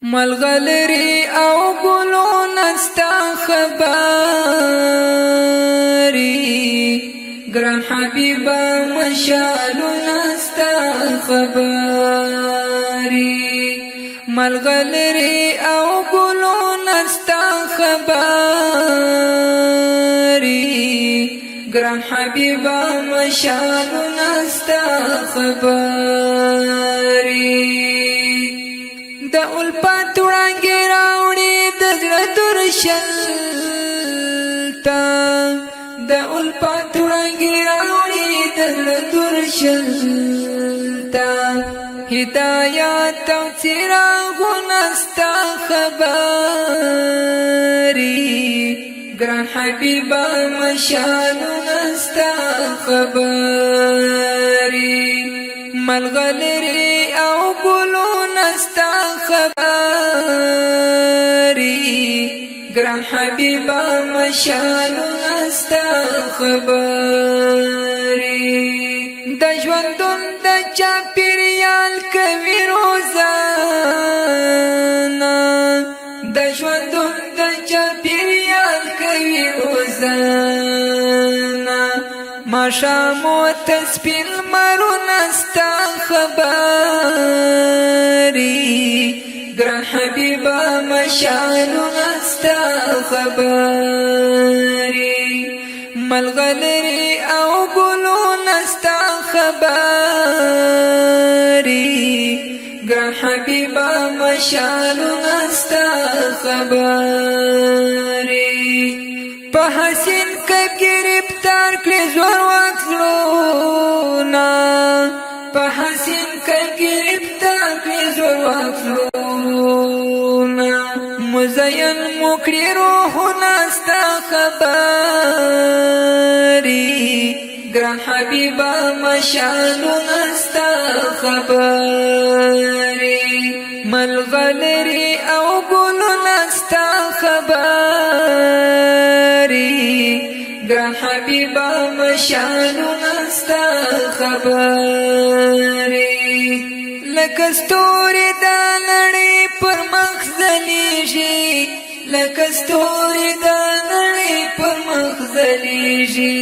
ملغلری او گلو نستا خبری گران حبیبا مشالو نستا خبری ملغلری او گلو نستا خبری گران حبیبا مشالو نستا خبری دا الپات وړانګې راوړي د زړه درشلتا دا الپات وړانګې راوړي د زړه درشلتا هدایت او څراغونه ستا خبري ګران حبیبا مشالونه ستا خبري ملغلري او ګلونه ستا خبري ګران حبیبا مشالونه ستا خبري د ژوندون د چاپیریال کوي روزانه د ژوندون د چاپیریال کوي روزانه ماښامو تسبیح لمرونه ستا خبري ګران حبیبا مشالونه ستا خبري ملغلري او ګلونه ستا خبري ګران حبیبا مشالونه ستا خبري په حسین کې گرفتار کړې زور واخلونا په حسین کې گرفتار کړې زور واخلونا مزین مکړې روحونه ستا خبري ګران حبیبا مشالونه ستا خبري ملغلري او ګلونه ستا خبري ګران حبیبا مشالونه ستا خبري لکه ستوري د نړۍ پر مخ ځلېږي لکه ستوري د نړۍ پر مخ ځلېږي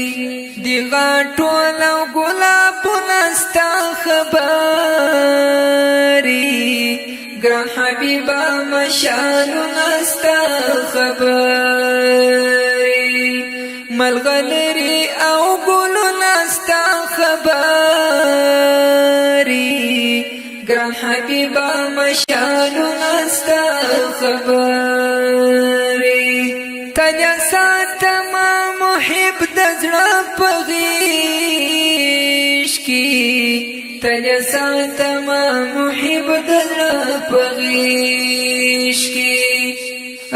دی غاټول او ګلابونه ستا خبري ګران حبیبا مشالونه ستا خبري ملغلري او ګلونه ستا خبري ګران حبیبا مشالونه ستا خبري تنیا ساتما محب د زړه په غېږ کې تنیا ساتما محب د زړه په غېږ کې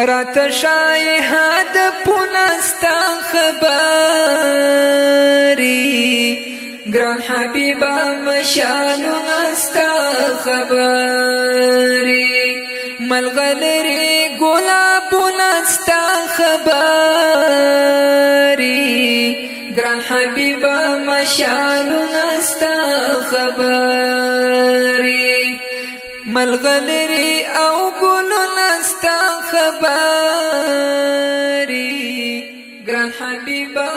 راته ښایي هدفونه ستا خبري ګران حبیبا مشالونه ستا خبري ملغلري ګلابونه ستا خبري ګران حبیبا مشالونه ستا خبري ملغلري او ګلونه ستا خبري ګران حبیبا